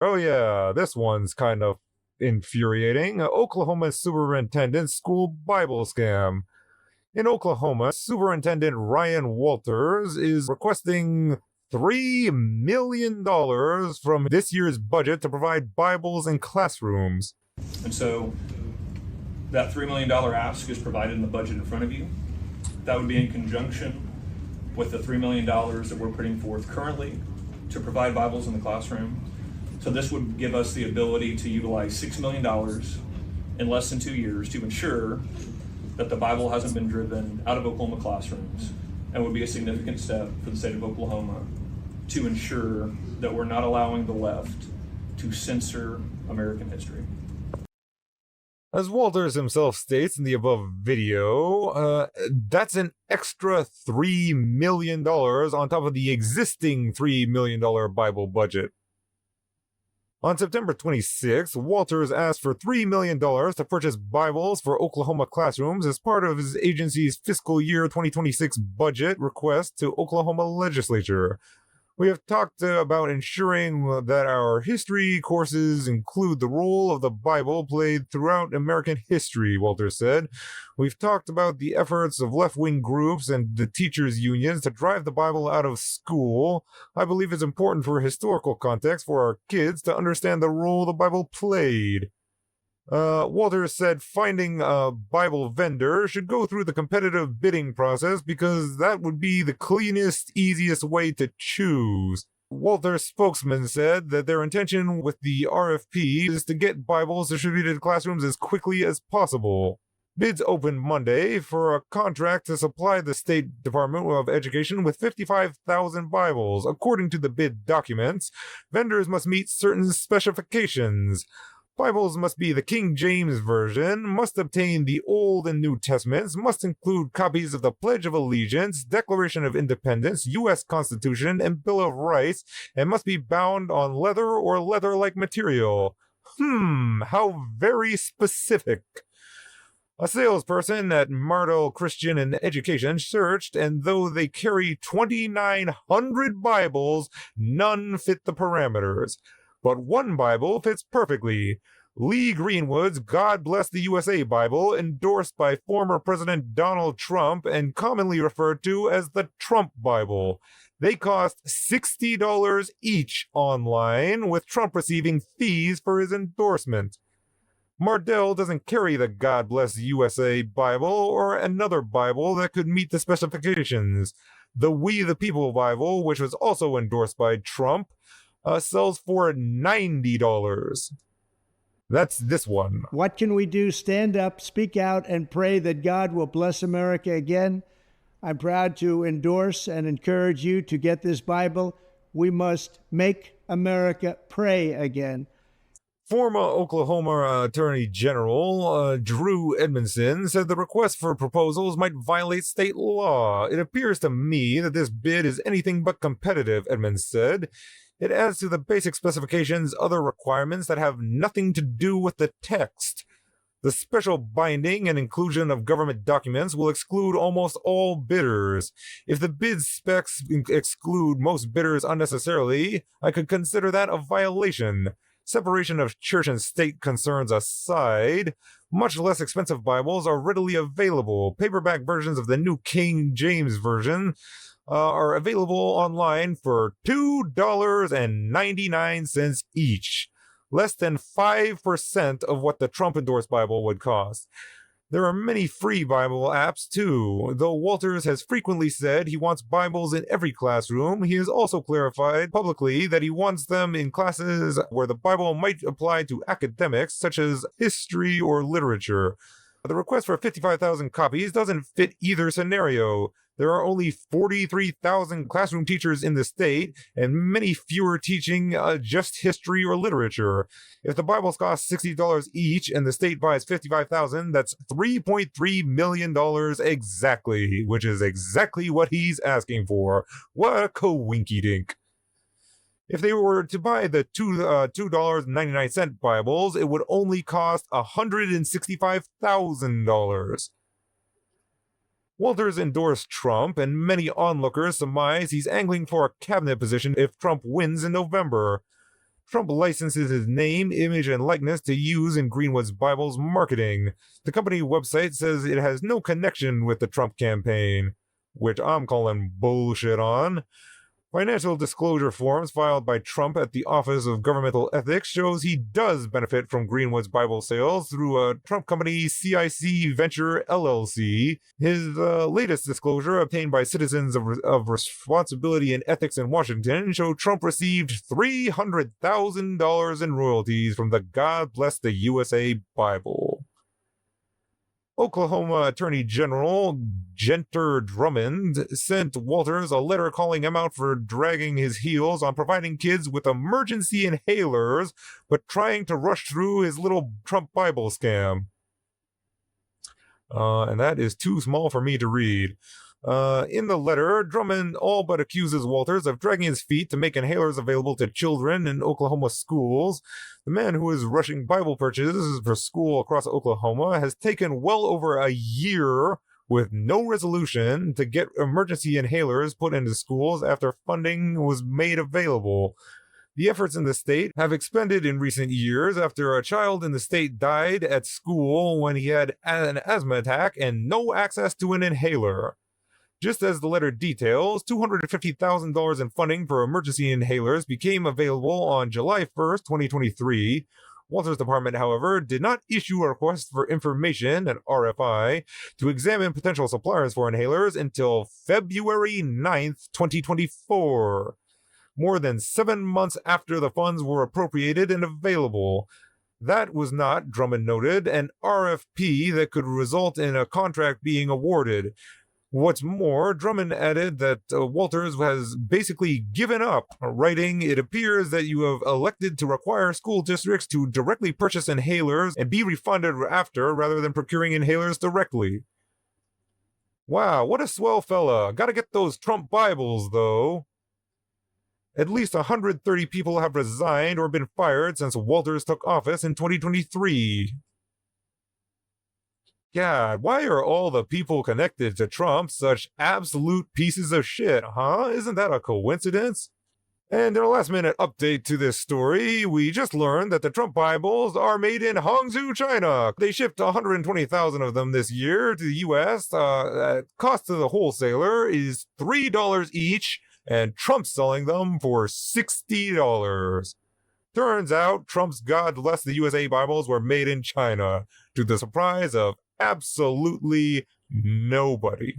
Oh yeah, this one's kind of infuriating. Oklahoma superintendent school Bible scam. In Oklahoma, Superintendent Ryan Walters is requesting $3 million from this year's budget to provide Bibles in classrooms. And so that $3 million ask is provided in the budget in front of you. That would be in conjunction with the $3 million that we're putting forth currently to provide Bibles in the classroom. So this would give us the ability to utilize $6 million in less than 2 years to ensure that the Bible hasn't been driven out of Oklahoma classrooms, and would be a significant step for the state of Oklahoma to ensure that we're not allowing the left to censor American history. As Walters himself states in the above video, that's an extra $3 million on top of the existing $3 million Bible budget. On September 26th, Walters asked for $3 million to purchase Bibles for Oklahoma classrooms as part of his agency's fiscal year 2026 budget request to Oklahoma legislature. We have talked about ensuring that our history courses include the role of the Bible played throughout American history, Walters said. We've talked about the efforts of left-wing groups and the teachers' unions to drive the Bible out of school. I believe it's important for historical context for our kids to understand the role the Bible played. Walters said finding a Bible vendor should go through the competitive bidding process because that would be the cleanest, easiest way to choose. Walters' spokesman said that their intention with the RFP is to get Bibles distributed to classrooms as quickly as possible. Bids opened Monday for a contract to supply the State Department of Education with 55,000 Bibles. According to the bid documents, vendors must meet certain specifications. Bibles must be the King James Version, must obtain the Old and New Testaments, must include copies of the Pledge of Allegiance, Declaration of Independence, U.S. Constitution, and Bill of Rights, and must be bound on leather or leather-like material. How very specific. A salesperson at Mardel Christian and Education searched, and though they carry 2,900 Bibles, none fit the parameters. But one Bible fits perfectly. Lee Greenwood's God Bless the USA Bible, endorsed by former President Donald Trump and commonly referred to as the Trump Bible. They cost $60 each online, with Trump receiving fees for his endorsement. Mardell doesn't carry the God Bless USA Bible or another Bible that could meet the specifications. The We the People Bible, which was also endorsed by Trump, sells for $90. That's this one. What can we do? Stand up, speak out, and pray that God will bless America again. I'm proud to endorse and encourage you to get this Bible. We must make America pray again. Former Oklahoma Attorney General Drew Edmondson said the request for proposals might violate state law. It appears to me that this bid is anything but competitive, Edmonds said. It adds to the basic specifications other requirements that have nothing to do with the text. The special binding and inclusion of government documents will exclude almost all bidders. If the bid specs exclude most bidders unnecessarily, I could consider that a violation. Separation of church and state concerns aside, much less expensive Bibles are readily available. Paperback versions of the New King James Version are available online for $2.99 each, less than 5% of what the Trump-endorsed Bible would cost. There are many free Bible apps too. Though Walters has frequently said he wants Bibles in every classroom, he has also clarified publicly that he wants them in classes where the Bible might apply to academics such as history or literature. The request for 55,000 copies doesn't fit either scenario. There are only 43,000 classroom teachers in the state, and many fewer teaching just history or literature. If the Bibles cost $60 each and the state buys 55,000, that's $3.3 million exactly, which is exactly what he's asking for. What a coinky-dink. If they were to buy the $2.99 Bibles, it would only cost $165,000. Walters endorsed Trump, and many onlookers surmise he's angling for a cabinet position if Trump wins in November. Trump licenses his name, image, and likeness to use in Greenwood's Bible's marketing. The company website says it has no connection with the Trump campaign, which I'm calling bullshit on. Financial disclosure forms filed by Trump at the Office of Governmental Ethics shows he does benefit from Greenwood's Bible sales through a Trump company CIC Venture LLC. His latest disclosure, obtained by Citizens of Responsibility and Ethics in Washington, showed Trump received $300,000 in royalties from the God Bless the USA Bible. Oklahoma Attorney General Genter Drummond sent Walters a letter calling him out for dragging his heels on providing kids with emergency inhalers, but trying to rush through his little Trump Bible scam. And that is too small for me to read. In the letter, Drummond all but accuses Walters of dragging his feet to make inhalers available to children in Oklahoma schools. The man who is rushing Bible purchases for school across Oklahoma has taken well over a year with no resolution to get emergency inhalers put into schools after funding was made available. The efforts in the state have expended in recent years after a child in the state died at school when he had an asthma attack and no access to an inhaler. Just as the letter details, $250,000 in funding for emergency inhalers became available on July 1st, 2023. Walters' department, however, did not issue a request for information, an RFI, to examine potential suppliers for inhalers until February 9th, 2024. More than 7 months after the funds were appropriated and available. That was not, Drummond noted, an RFP that could result in a contract being awarded. What's more, Drummond added that Walters has basically given up, writing, "It appears that you have elected to require school districts to directly purchase inhalers and be refunded after rather than procuring inhalers directly." Wow, what a swell fella. Gotta get those Trump Bibles, though. At least 130 people have resigned or been fired since Walters took office in 2023. God, why are all the people connected to Trump such absolute pieces of shit, huh? Isn't that a coincidence? And in a last-minute update to this story, we just learned that the Trump Bibles are made in Hangzhou, China. They shipped 120,000 of them this year to the U.S. Cost to the wholesaler is $3 each, and Trump's selling them for $60. Turns out, Trump's God Bless the USA Bibles were made in China, to the surprise of absolutely nobody.